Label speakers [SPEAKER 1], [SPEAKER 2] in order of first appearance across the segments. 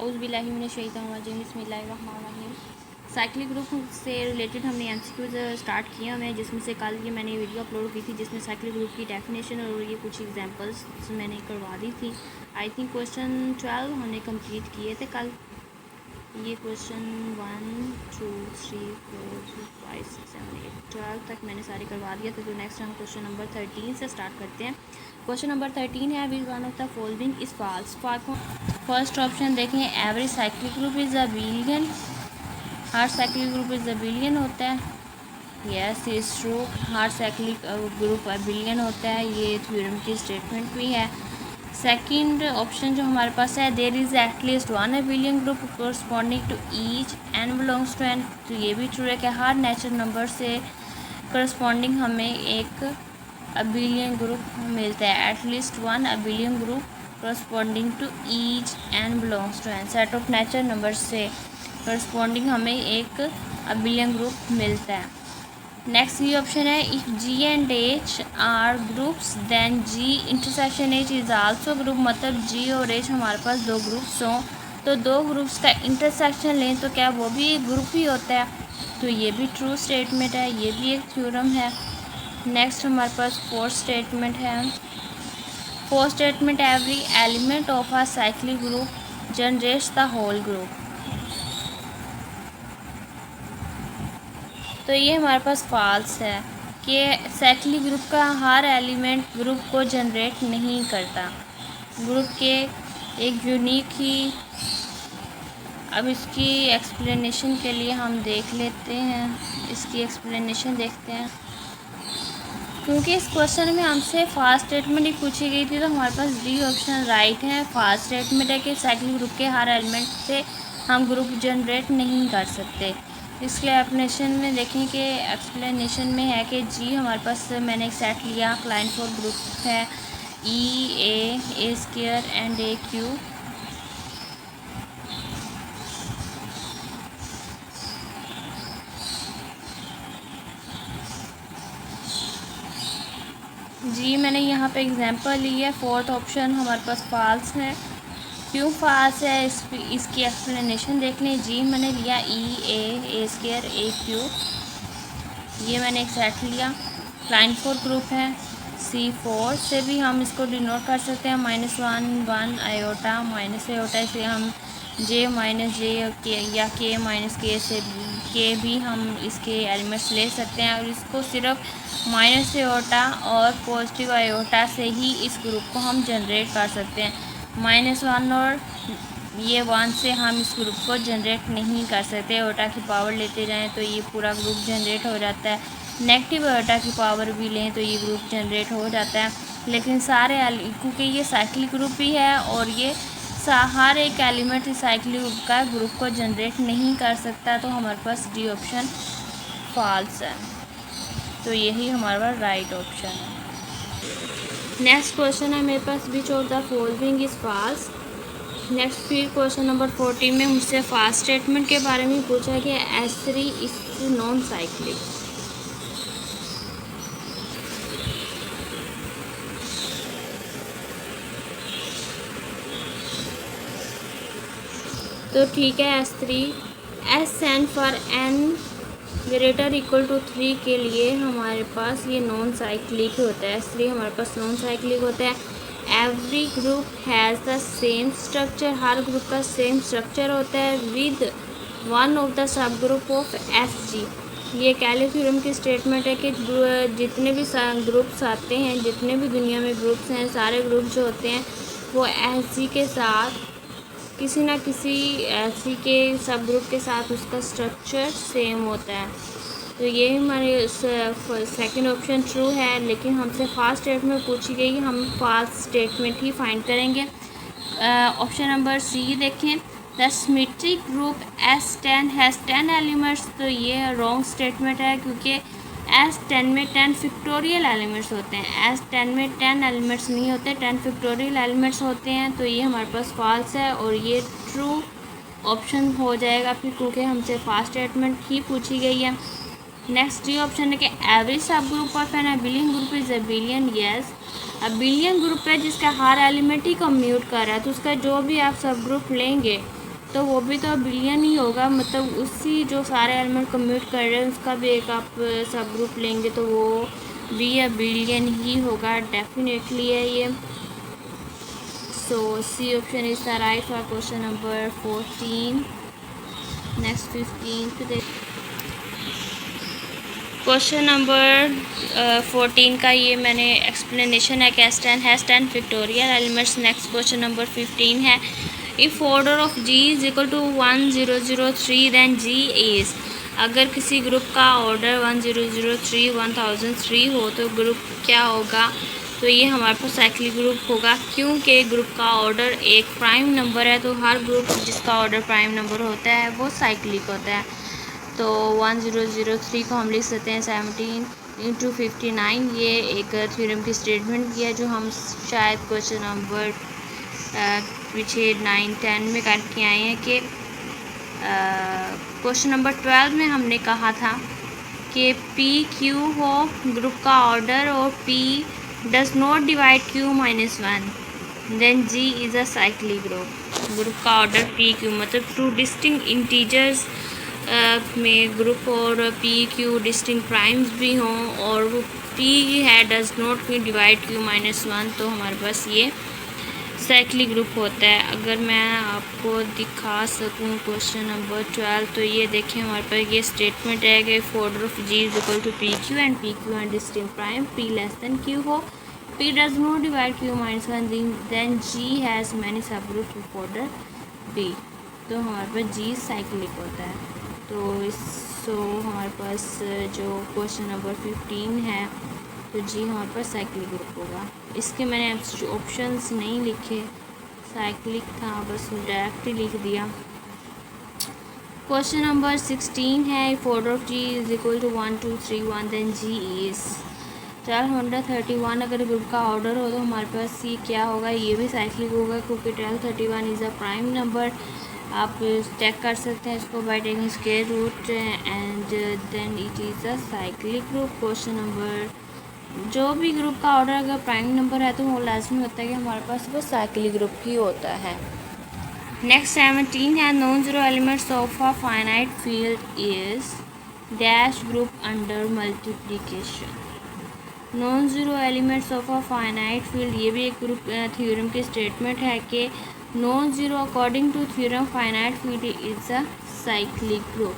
[SPEAKER 1] औज़ुबिल्लाहि बिस्मिल्लाहिर्रहमानिर्रहीम। Cyclic group से related हमने एमसीक्यूज़ स्टार्ट किया हुआ है, जिसमें से कल ये मैंने वीडियो अपलोड की थी जिसमें साइक्लिक ग्रुप की डेफिनेशन और ये कुछ एग्जांपल्स मैंने करवा दी थी। आई थिंक क्वेश्चन 12 हमने कंप्लीट किए थे कल। ये क्वेश्चन 1 2 3 4 5 6 7 8 12 तक मैंने सारे करवा दिया था। तो नेक्स्ट हम क्वेश्चन नंबर 13 से स्टार्ट करते हैं। क्वेश्चन नंबर 13 है which one of the following is false. First option देखें, every cyclic group is abelian. हर cyclic group is abelian होता है। यस इज़ ट्रू, हर साइक्लिक ग्रुप बिलियन होता है। ये थ्योरम की स्टेटमेंट भी है। सेकंड ऑप्शन जो हमारे पास है, there is at least one abelian group corresponding to each N belongs to N. तो ये भी ट्रू है कि हर नेचुरल नंबर से कोरस्पॉन्डिंग हमें एक बिलियन ग्रुप मिलता है। At least one abelian group corresponding to each N belongs to N. Set of natural number से कोरस्पॉन्डिंग हमें एक बिलियन ग्रुप मिलता है। नेक्स्ट ये ऑप्शन है, if G and H are groups then G intersection H is also group. मतलब G और H हमारे पास दो ग्रुप्स हों तो दो ग्रुप्स का इंटरसेक्शन लें तो क्या वो भी एक ग्रुप ही होता है। तो ये भी ट्रू स्टेटमेंट है, ये भी एक थ्योरम है। नेक्स्ट हमारे पास फोर्थ स्टेटमेंट है। Fourth statement, every element of a cyclic group generates the whole group. तो ये हमारे पास फॉल्स है कि साइक्लिक ग्रुप का हर एलिमेंट ग्रुप को जनरेट नहीं करता। ग्रुप के एक यूनिक ही, अब इसकी एक्सप्लेनेशन के लिए हम देख लेते हैं। इसकी एक्सप्लेनेशन देखते हैं। क्योंकि इस क्वेश्चन में हमसे फास्ट स्टेटमेंट ही पूछी गई थी तो हमारे पास डी ऑप्शन राइट है। फास्ट स्टेटमेंट है कि साइक्लिक ग्रुप के हर एलिमेंट से हम ग्रुप जनरेट नहीं कर सकते। इसके एक्सप्लेनेशन में देखें कि एक्सप्लेनेशन में है कि जी हमारे पास मैंने एक सेट लिया, क्लाइंट फॉर ग्रुप है ई ए स्क्वायर एंड ए क्यू। जी मैंने यहाँ पे एग्जांपल ली है। फोर्थ ऑप्शन हमारे पास फॉल्स है। क्यों फॉल्स है इसकी एक्सप्लेनेशन देख लें। जी मैंने लिया ए स्क्वायर ए क्यू, ये मैंने एक सेट लिया। क्लाइंट फॉर ग्रुप है C4 से भी हम इसको डिनोट कर सकते हैं -1 आयोटा माइनस आयोटा। इसे हम J माइनस जे या K माइनस के से भी हम इसके एलिमेंट्स ले सकते हैं और इसको सिर्फ माइनस आयोटा और पॉजिटिव आयोटा से ही इस ग्रुप को हम जनरेट कर सकते हैं। -1 और ये 1 से हम इस ग्रुप को जनरेट नहीं कर सकते। आयोटा की पावर लेते जाएं तो ये पूरा ग्रुप जनरेट हो जाता है। नेगेटिव आयोटा की पावर भी लें तो ये ग्रुप जनरेट हो जाता है। लेकिन सारे क्योंकि ये साइक्लिक ग्रुप ही है और ये हर एक एलिमेंट इस साइक्लिक ग्रुप का ग्रुप को जनरेट नहीं कर सकता, तो हमारे पास डी ऑप्शन फॉल्स है। तो यही हमारे पास राइट ऑप्शन है। नेक्स्ट क्वेश्चन है मेरे पास, which of the following is false. Next फिर क्वेश्चन नंबर 14 में मुझसे फास्ट स्टेटमेंट के बारे में पूछा कि S3 इज नॉन साइक्लिक। तो ठीक है, S3 S stand for n greater equal to 3 के लिए हमारे पास ये नॉन साइक्लिक होता है। S3 हमारे पास नॉन साइक्लिक होता है। Every group has the same structure, her group का सेम स्ट्रक्चर होता है with one of the sub group of SG। ये कैली थ्योरम की स्टेटमेंट है कि जितने भी ग्रुप्स आते हैं, जितने भी दुनिया में ग्रुप्स हैं, सारे ग्रुप जो होते हैं वो SG के साथ किसी ना किसी SG के सब ग्रुप के साथ उसका स्ट्रक्चर सेम होता है। तो ये हमारे सेकंड ऑप्शन ट्रू है। लेकिन हमसे फास्ट स्टेटमेंट पूछी गई, हम फास्ट स्टेटमेंट ही फाइंड करेंगे। ऑप्शन नंबर सी देखें, the symmetric group S10 has 10 elements. तो ये रॉन्ग स्टेटमेंट है क्योंकि S10 में 10 फैक्टोरियल एलिमेंट्स होते हैं। S10 में 10 एलिमेंट्स नहीं होते, 10 फैक्टोरियल एलिमेंट्स होते हैं। तो ये हमारे पास फॉल्स है और ये ट्रू ऑप्शन हो जाएगा फिर, क्योंकि हमसे फास्ट स्टेटमेंट ही पूछी गई है। नेक्स्ट डी ऑप्शन है कि every subgroup of an abelian group is abelian. Yes, abelian group है जिसका हर एलिमेंट ही कम्यूट कर रहा है, तो उसका जो भी आप सब ग्रुप लेंगे तो वो भी तो बिलियन ही होगा, मतलब उसी जो सारे एलिमेंट कम्यूट कर रहे हैं उसका भी एक आप सब ग्रुप लेंगे तो वो भी बिलियन ही होगा, डेफिनेटली है ये। So C option is the right for question number 14। Next 15 पे क्वेश्चन नंबर 14 का ये मैंने एक्सप्लेनेशन है कि S10 has 10 factorial elements. Next question number 15 है if order of G is equal to 1003 than G is. अगर किसी ग्रुप का ऑर्डर 1003 1003 हो तो ग्रुप क्या होगा? तो ये हमारे पास साइक्लिक ग्रुप होगा, क्योंकि ग्रुप का ऑर्डर एक प्राइम नंबर है, तो हर ग्रुप जिसका ऑर्डर प्राइम नंबर होता है वो साइक्लिक होता है। तो 1003 को हम लिख सकते हैं 17 × 59। ये एक थ्योरम की स्टेटमेंट की है जो हम शायद क्वेश्चन नंबर पीछे 9 10 में करके आए हैं कि क्वेश्चन नंबर 12 में हमने कहा था कि पी क्यू हो ग्रुप का ऑर्डर और P does not divide Q -1 then G is a cyclic group. Group का ऑर्डर पी क्यू मतलब टू डिस्टिंक्ट इंटीजर्स में ग्रुप और पी क्यू डिस्टिंक्ट प्राइम्स भी हों और वो पी है डज नॉट डिवाइड क्यू -1, तो हमारे पास ये साइक्लिक ग्रुप होता है। अगर मैं आपको दिखा सकूं क्वेश्चन नंबर 12, तो ये देखें हमारे पास ये स्टेटमेंट है कि order of G is equal to p q and distinct prime p less than q हो, p does not divide Q -1 then G has many subgroup of order p, तो हमारे पास जी साइक्लिक होता है। तो हमारे पास जो क्वेश्चन नंबर 15 है तो जी हमारे पास साइक्लिक ग्रुप होगा। इसके मैंने ऑप्शंस नहीं लिखे, साइक्लिक था बस डायरेक्ट ही लिख दिया। क्वेश्चन नंबर 16 है if order of G is equal to 1 2 3 1 then G is 1231। अगर ग्रुप का ऑर्डर हो तो हमारे पास ये क्या होगा? ये भी साइक्लिक होगा क्योंकि 1231 इज़ अ प्राइम नंबर। आप चेक कर सकते हैं इसको by taking square root and then it is a cyclic group. Question number जो भी ग्रुप का ऑर्डर अगर प्राइम नंबर है तो वो लाजमी होता है कि हमारे पास वो साइक्लिक ग्रुप ही होता है। नेक्स्ट 17 है non zero elements of a finite field is dash group under multiplication. Non zero elements of a finite field, ये भी एक ग्रुप थ्योरम की स्टेटमेंट है कि non zero according to theorem finite field is a cyclic group.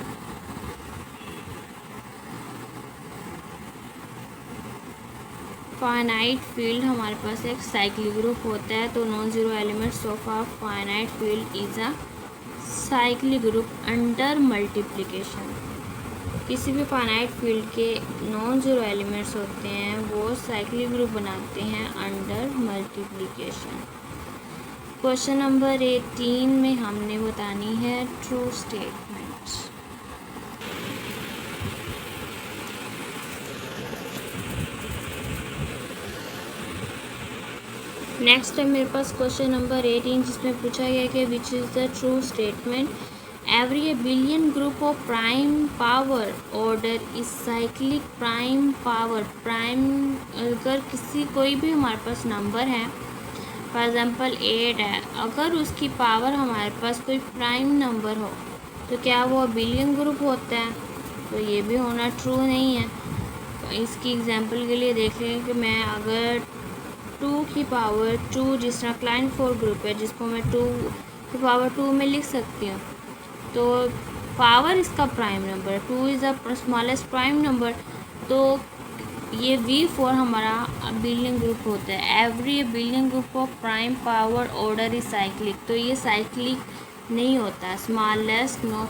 [SPEAKER 1] Finite field हमारे पास एक cyclic group होता है, तो non zero elements of a finite field is a cyclic group under multiplication. किसी भी फाइनाइट फील्ड के नॉन ज़ीरो एलिमेंट्स होते हैं वो साइक्लिक ग्रुप बनाते हैं अंडर मल्टीप्लिकेशन। क्वेश्चन नंबर 18 में हमने बतानी है ट्रू स्टेटमेंट्स। नेक्स्ट है मेरे पास क्वेश्चन नंबर 18 जिसमें पूछा गया कि which is the true statement every abelian group of prime power order is cyclic prime power. Prime अगर किसी कोई भी हमारे पास नंबर है, फॉर एग्ज़ाम्पल 8 है, अगर उसकी पावर हमारे पास कोई प्राइम नंबर हो तो क्या वो बिलियन ग्रुप होता है? तो ये भी होना ट्रू नहीं है। तो इसकी एग्जांपल के लिए देख लें कि मैं अगर 2 की पावर 2 जिस तरह क्लाइनफोर्ड ग्रुप है जिसको मैं 2 की पावर 2 में लिख सकती हूँ, तो पावर इसका प्राइम नंबर है, 2 is the smallest prime number, तो ये V4 हमारा बिलियन ग्रुप होता है। Every abelian group of prime power order is cyclic, तो ये साइक्लिक नहीं होता। स्मॉलेस्ट नो,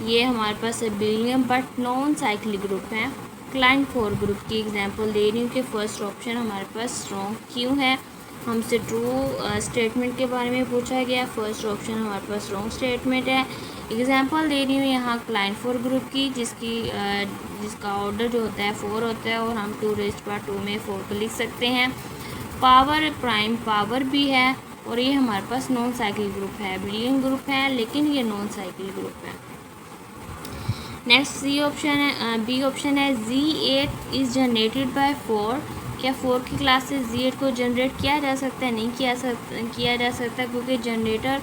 [SPEAKER 1] ये हमारे पास abelian but non cyclic group है। क्लाइनफोर्ड ग्रुप की एग्जांपल दे रही हूँ कि फर्स्ट ऑप्शन हमारे पास रॉन्ग क्यों है। हमसे ट्रू स्टेटमेंट के बारे में पूछा गया, फर्स्ट ऑप्शन हमारे पास रॉन्ग स्टेटमेंट है। एग्जांपल दे रही हूँ यहाँ क्लाइनफोर्ड ग्रुप की जिसका ऑर्डर जो होता है 4 होता है और हम 2⁻² में 4 को लिख सकते हैं। पावर प्राइम पावर भी है और ये हमारे पास नॉन साइक्लिक ग्रुप है, बिलियन ग्रुप है लेकिन ये नॉन साइक्लिक ग्रुप है। नेक्स्ट बी ऑप्शन है Z8 इज़ जनरेटेड बाय 4। क्या 4 की क्लास से Z8 को जनरेट किया जा सकता है? नहीं किया जा सकता क्योंकि जनरेटर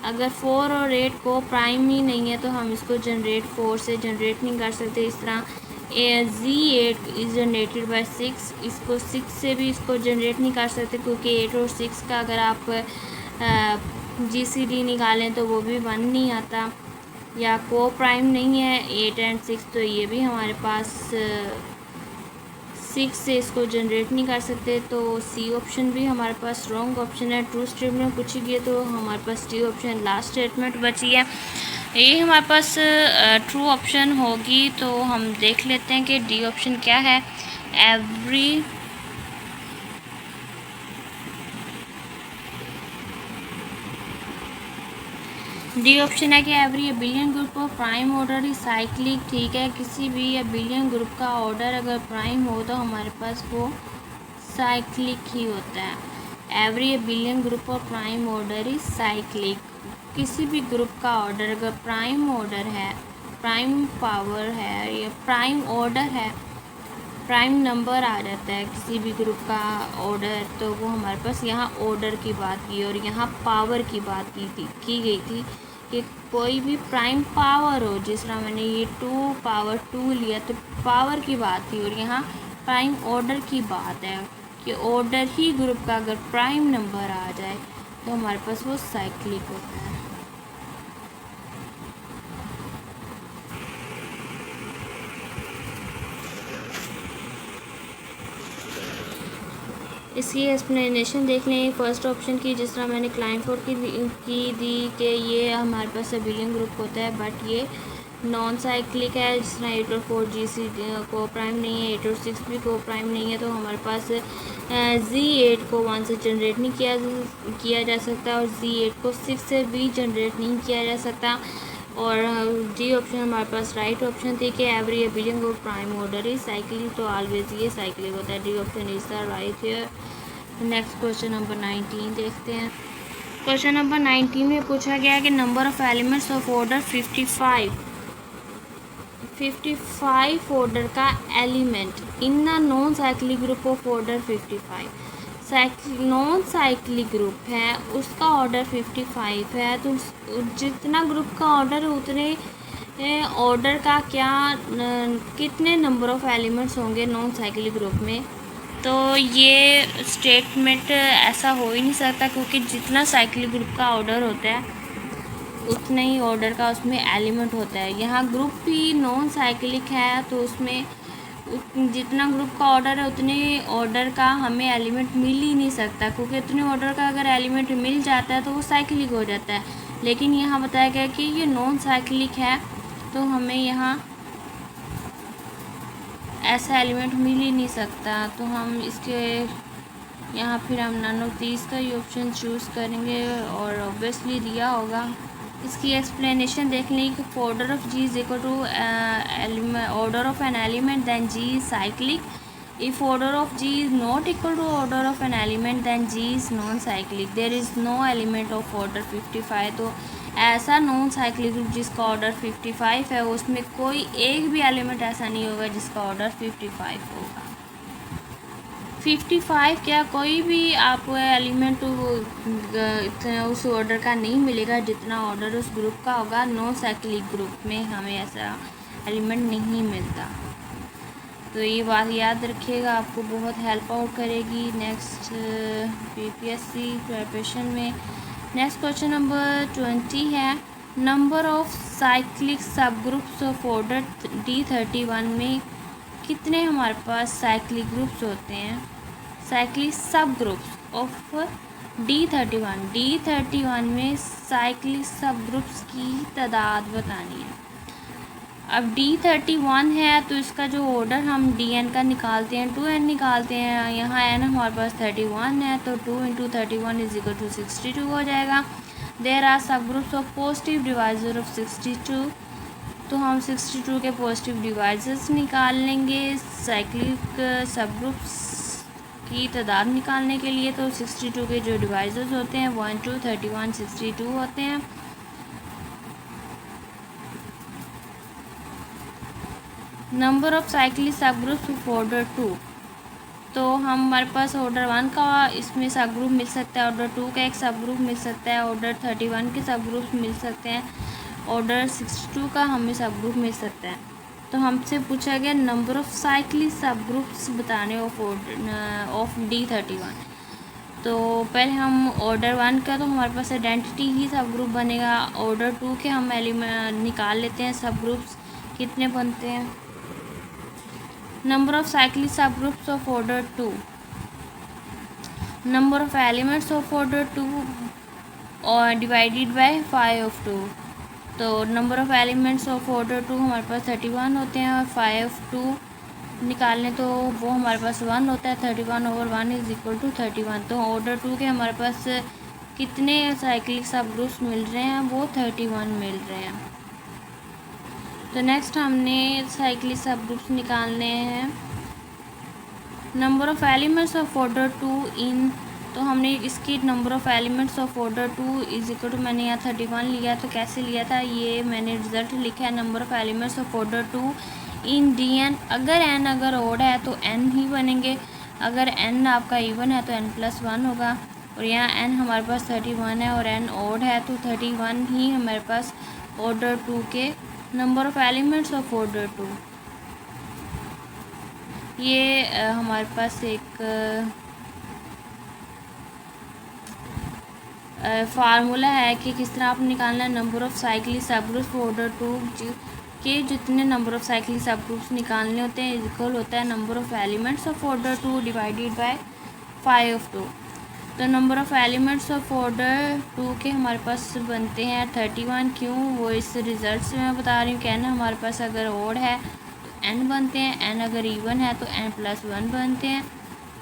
[SPEAKER 1] अगर 4 और 8 को प्राइम ही नहीं है तो हम इसको जनरेट 4 से जनरेट नहीं कर सकते। इस तरह Z8 इज़ जनरेटेड बाय 6, इसको 6 से भी इसको जनरेट नहीं कर सकते क्योंकि 8 और 6 का अगर आप GCD निकालें तो वो भी 1 नहीं आता, या को प्राइम नहीं है 8 एंड 6, तो ये भी हमारे पास 6 से इसको जनरेट नहीं कर सकते। तो सी ऑप्शन भी हमारे पास रॉन्ग ऑप्शन है। ट्रू स्टेटमेंट पूछी गई तो हमारे पास डी ऑप्शन लास्ट स्टेटमेंट बची है, ये हमारे पास ट्रू ऑप्शन होगी। तो हम देख लेते हैं कि डी ऑप्शन क्या है। एवरी डी ऑप्शन है कि every abelian group of prime order is cyclic. ठीक है, किसी भी एबिलियन ग्रुप का ऑर्डर अगर प्राइम हो तो हमारे पास वो साइक्लिक ही होता है। Every abelian group of prime order is cyclic. किसी भी ग्रुप का ऑर्डर अगर प्राइम ऑर्डर है, प्राइम पावर है या प्राइम ऑर्डर है, प्राइम नंबर आ जाता है किसी भी ग्रुप का ऑर्डर, तो वो हमारे पास यहाँ ऑर्डर की बात की और यहाँ पावर की बात की गई थी कि कोई भी प्राइम पावर हो। जिस तरह मैंने ये 2 पावर 2 लिया तो पावर की बात थी, और यहाँ प्राइम ऑर्डर की बात है कि ऑर्डर ही ग्रुप का अगर प्राइम नंबर आ जाए तो हमारे पास वो साइक्लिक होता है। इसकी एक्सप्लेनेशन देख लें फर्स्ट ऑप्शन की, जिस तरह मैंने क्लाइंट फोर की दी कि ये हमारे पास एबिलियन ग्रुप होता है बट ये नॉन साइक्लिक है। जिस तरह 8 और 4 GC को प्राइम नहीं है, 8 और 6 भी को प्राइम नहीं है, तो हमारे पास Z8 को 1 से जनरेट नहीं किया जा सकता और Z8 को 6 से भी जनरेट नहीं किया जा सकता। और डी ऑप्शन हमारे पास राइट ऑप्शन थी कि every abelian group prime order is cyclic, तो ऑलवेज ये साइक्लिक होता है। D option is the right here. Next question number 19 देखते हैं। क्वेश्चन नंबर 19 में पूछा गया कि number of elements of order 55 order का element in the non cyclic group of order 55। Non cyclic group है उसका ऑर्डर 55 है, तो जितना ग्रुप का ऑर्डर है उतने ऑर्डर का कितने नंबर ऑफ एलिमेंट्स होंगे नॉन साइक्लिक ग्रुप में। तो ये स्टेटमेंट ऐसा हो ही नहीं सकता क्योंकि जितना साइक्लिक ग्रुप का ऑर्डर होता है उतना ही ऑर्डर का उसमें एलिमेंट होता है। यहाँ ग्रुप भी नॉन साइक्लिक है तो उसमें जितना ग्रुप का ऑर्डर है उतने ऑर्डर का हमें एलिमेंट मिल ही नहीं सकता, क्योंकि उतने ऑर्डर का अगर एलिमेंट मिल जाता है तो वो साइक्लिक हो जाता है। लेकिन यहाँ बताया गया कि ये नॉन साइक्लिक है तो हमें यहाँ ऐसा एलिमेंट मिल ही नहीं सकता, तो हम इसके यहाँ फिर हम नन ऑफ दीज का ही ऑप्शन चूज़ करेंगे और ऑब्वियसली दिया होगा। इसकी एक्सप्लेनेशन देख लें कि order of G is equal to order of an element than G is cyclic. If order of G is not equal to order of an element than G is non cyclic. There is no element of order 55। तो ऐसा non cyclic group जिसका order 55 है उसमें कोई एक भी element ऐसा नहीं होगा जिसका ऑर्डर 55 होगा। 55 क्या कोई भी आपको एलिमेंट उस ऑर्डर का नहीं मिलेगा जितना ऑर्डर उस ग्रुप का होगा। नॉन साइक्लिक ग्रुप में हमें ऐसा एलिमेंट नहीं मिलता, तो ये बात याद रखिएगा, आपको बहुत हेल्प आउट करेगी नेक्स्ट PPSC प्रिपरेशन में। नेक्स्ट क्वेश्चन नंबर 20 है number of cyclic subgroups of order D31 में कितने हमारे पास साइक्लिक ग्रुप्स होते हैं। Cyclic subgroups of D31 में साइक्लिक सब ग्रुप्स की तादाद बतानी है। अब D31 है तो इसका जो ऑर्डर हम DN का निकालते हैं 2n निकालते हैं। यहाँ n हमारे पास 31 है तो 2 × 31 इज इक्वल टू 62 हो जाएगा। देयर आर सब groups of positive divisor of 62, तो हम 62 के पॉजिटिव डिवाइजर्स निकाल लेंगे साइक्लिक सब ग्रुप्स की तादाद निकालने के लिए। तो 62 के जो डिवाइजर्स होते हैं 1 2 31 62 होते हैं। Number of cyclic subgroups of order 2, तो हमारे पास ऑर्डर 1 का इसमें सब ग्रुप मिल सकता है, ऑर्डर 2 का एक सब ग्रुप मिल सकता है, ऑर्डर 31 के सब ग्रुप मिल सकते हैं, ऑर्डर 62 का हमें सब ग्रुप मिल सकता है। तो हमसे पूछा गया नंबर ऑफ़ साइक्लिक सब ग्रुप्स बताने ऑफ D31। तो पहले हम ऑर्डर 1 का, तो हमारे पास आइडेंटिटी ही सब ग्रुप बनेगा। ऑर्डर 2 के हम एलिमेंट निकाल लेते हैं, सब ग्रुप्स कितने बनते हैं। Number of cyclic subgroups of order 2, number of elements of order 2 और डिवाइडेड बाय 5 ऑफ 2। तो number of elements of order 2 हमारे पास 31 होते हैं और 5 ऑफ 2 निकालने तो वो हमारे पास 1 होता है। 31 ओवर 1 इज़ इक्वल टू 31। तो ऑर्डर 2 के हमारे पास कितने साइक्लिक सब ग्रुप्स मिल रहे हैं, वो 31 मिल रहे हैं। तो नेक्स्ट हमने साइक्लिक सब ग्रुप्स निकालने हैं। Number of elements of order 2 in, तो हमने इसकी number of elements of order 2 is equal to, मैंने यहाँ 31 लिया, तो कैसे लिया था ये मैंने रिजल्ट लिखा है। Number of elements of order 2 in DN, अगर ओड है तो n ही बनेंगे, अगर n आपका इवन है तो n+1 होगा। और यहाँ n हमारे पास 31 है और n ओड है तो 31 ही हमारे पास ऑर्डर 2 के number of elements of order 2। ये हमारे पास एक फार्मूला है कि किस तरह आप निकालना है नंबर ऑफ़ साइक्लिक सब ग्रुप्स ऑर्डर 2 के जितने नंबर ऑफ़ साइक्लिक सब ग्रुप्स निकालने होते हैं इक्वल होता है number of elements of order 2 divided by 5 of 2। तो number of elements of order 2 के हमारे पास बनते हैं 31। क्यों, वो इस रिज़ल्ट से मैं बता रही हूँ कि n हमारे पास अगर ओड है तो n बनते हैं, n अगर इवन है तो n+1 बनते हैं।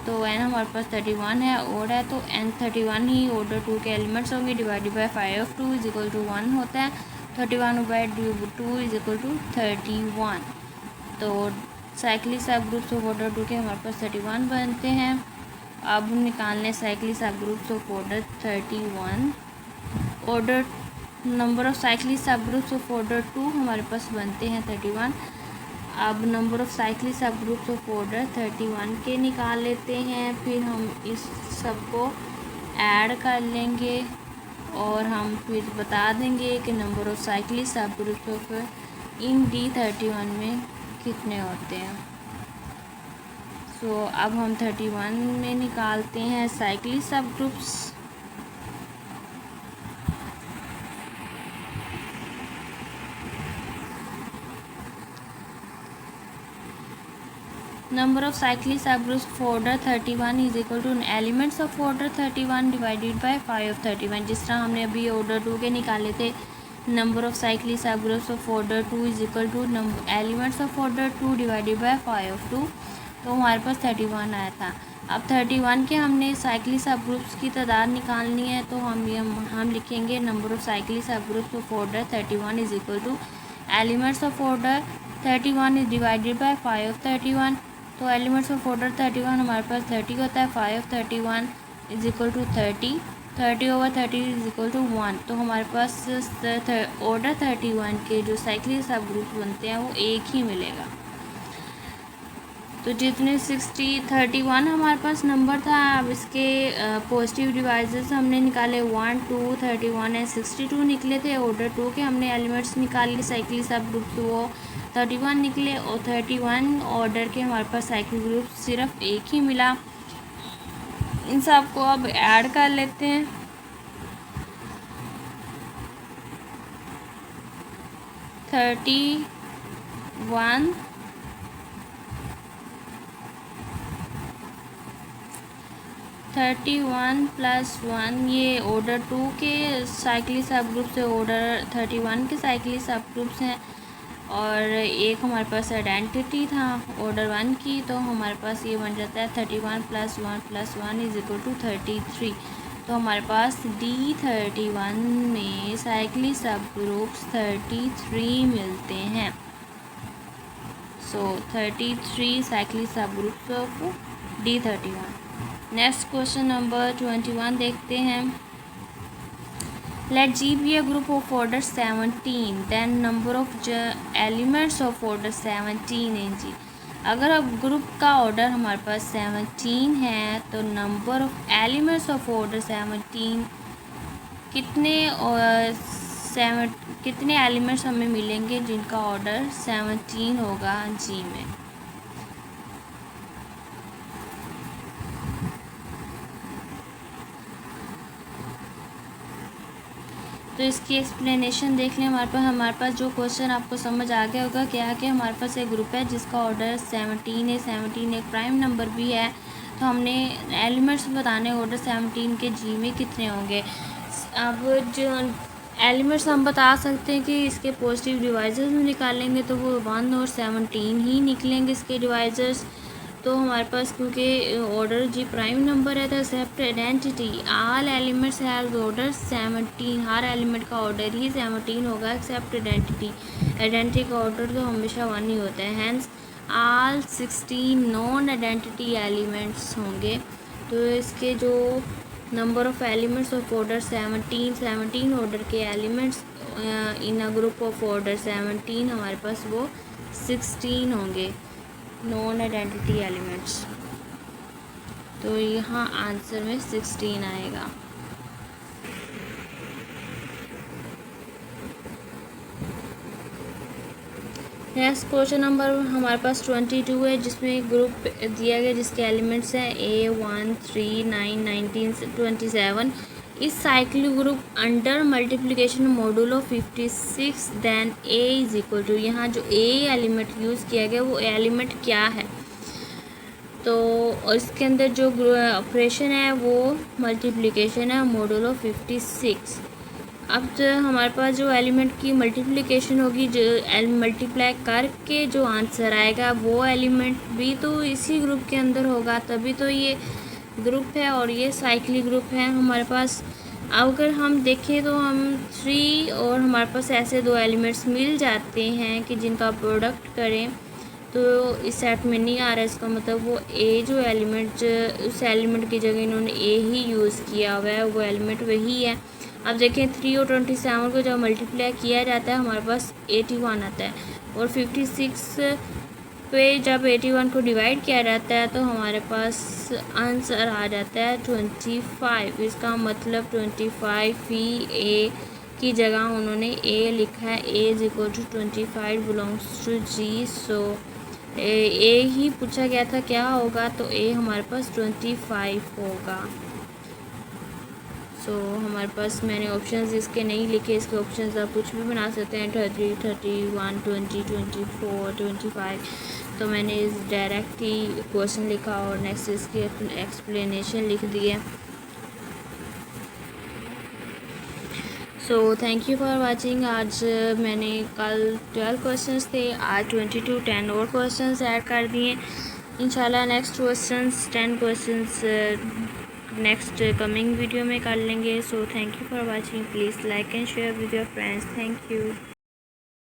[SPEAKER 1] तो n हमारे पास 31 है, ओड है तो n 31 ही ऑर्डर 2 के एलिमेंट्स होंगे, divided by 5 of 2 is equal to 1 होता है। 31/2 इज इक्वल टू 31। तो cyclic subgroups of order 2 के हमारे पास 31 बनते हैं। अब हम निकालने cyclic subgroups of order 31। Order number of cyclic subgroups of order 2 हमारे पास बनते हैं 31। अब number of cyclic subgroups of order 31 के निकाल लेते हैं, फिर हम इस सब को ऐड कर लेंगे और हम फिर बता देंगे कि number of cyclic subgroups of in D31 में कितने होते हैं। सो अब हम 31 में निकालते हैं साइक्लिक सब groups. Number of cyclic subgroups of order 31 is equal two elements of order 31 divided by 5 of 31। जिस तरह हमने अभी ऑर्डर 2 के निकाले थे, number of cyclic subgroups of order 2 is equal two elements of order 2 divided by 5 of 2, तो हमारे पास 31 आया था। अब 31 के हमने साइक्लिक सब ग्रुप्स की तादाद निकालनी है, तो हम लिखेंगे number of cyclic subgroups of order 31 is equal two elements of order 31 is divided by 5 of 31। तो एलिमेंट्स ऑफ ऑर्डर 31 हमारे पास 30 होता है। 5 of 31 is equal to 30, 30 over 30 is equal to 1। तो हमारे पास ऑर्डर 31 के जो साइक्लिक सब ग्रुप्स बनते हैं वो एक ही मिलेगा। तो जितने 31 हमारे पास नंबर था, अब इसके पॉजिटिव डिवाइजेस हमने निकाले 1, 2, 31 एंड 62 निकले थे। ऑर्डर 2 के हमने एलिमेंट्स निकाल लिए साइक्लिक सब ग्रुप्स, वो 31 निकले और 31 ऑर्डर के हमारे पास साइक्लिक ग्रुप सिर्फ एक ही मिला। इन सब को अब ऐड कर लेते हैं। वन 31 + 1 ये ऑर्डर 2 के साइक्लिक सब ग्रुप से ऑर्डर 31 के साइक्लिक सब ग्रुप्स हैं, और एक हमारे पास आइडेंटिटी था ऑर्डर 1 की, तो हमारे पास ये बन जाता है 31 + 1 + 1 इज इक्वल टू 33। तो हमारे पास D31 में साइक्लिक सब ग्रुप्स 33 मिलते हैं। So 33 cyclic subgroups of D31। Next question number 21 देखते हैं। Let G be a group of order 17, then number of elements of order 17 in G। अगर अब ग्रुप का ऑर्डर हमारे पास 17 है तो number of elements of order 17 कितने elements हमें मिलेंगे जिनका ऑर्डर 17 होगा जी में। तो इसकी एक्सप्लेनेशन देख लें। हमारे पास जो क्वेश्चन आपको समझ आ गया होगा क्या कि हमारे पास एक ग्रुप है जिसका ऑर्डर 17 है। 17 एक प्राइम नंबर भी है, तो हमने एलिमेंट्स बताने ऑर्डर 17 के जी में कितने होंगे। अब जो एलिमेंट्स हम बता सकते हैं कि इसके पॉजिटिव डिवाइजर्स में निकालेंगे तो वो 1 और 17 ही निकलेंगे इसके डिवाइजर्स। तो हमारे पास क्योंकि ऑर्डर जी प्राइम नंबर है तो except identity all elements has order 17। हर एलिमेंट का ऑर्डर ही 17 होगा एक्सेप्ट आइडेंटिटी का ऑर्डर तो हमेशा 1 ही होता है। Hence all 16 non identity elements होंगे। तो इसके जो number of elements of order 17 order के elements in a group of order 17 हमारे पास वो 16 होंगे नॉन आइडेंटिटी एलिमेंट्स। तो यहाँ आंसर में 16 आएगा। नेक्स्ट क्वेश्चन नंबर हमारे पास 22 है जिसमें ग्रुप दिया गया जिसके एलिमेंट्स हैं A1 3 9 19 27। इस cyclic group under multiplication modulo 56 then A is equal to, यहाँ जो A एलिमेंट यूज़ किया गया वो एलिमेंट क्या है। तो इसके अंदर जो ऑपरेशन है वो मल्टीप्लिकेशन है मॉड्यूलो 56। अब जो हमारे पास जो एलिमेंट की मल्टीप्लिकेशन होगी, जो मल्टीप्लाई करके जो आंसर आएगा वो एलिमेंट भी तो इसी ग्रुप के अंदर होगा, तभी तो ये ग्रुप है और ये साइक्लिक ग्रुप है हमारे पास। अगर हम देखें तो हम 3 और हमारे पास ऐसे 2 एलिमेंट्स मिल जाते हैं कि जिनका प्रोडक्ट करें तो इस सेट में नहीं आ रहा है। इसका मतलब वो ए जो एलिमेंट उस एलिमेंट की जगह इन्होंने ए ही यूज़ किया हुआ है, वो एलिमेंट वही है। अब देखें 3 और 27 को जब मल्टीप्लाई किया जाता है हमारे पास 81 आता है, और 56 पे जब 81 को डिवाइड किया जाता है तो हमारे पास आंसर आ जाता है 25। इसका मतलब 25 ही ए की जगह उन्होंने ए लिखा है। A is equal to 25 belongs to G. So A ही पूछा गया था क्या होगा, तो ए हमारे पास 25 होगा। सो हमारे पास मैंने ऑप्शंस इसके नहीं लिखे, इसके ऑप्शंस आप कुछ भी बना सकते हैं 30 31 20 24 25। तो मैंने इस डायरेक्ट ही क्वेश्चन लिखा और नेक्स्ट इसकी एक्सप्लेनेशन लिख दिया। So thank you for watching. आज मैंने कल 12 क्वेश्चंस थे, आज 22 10 और क्वेश्चंस ऐड कर दिए। इंशाल्लाह next questions 10 questions next coming video में कर लेंगे। So thank you for watching. Please like and share with your friends. Thank you.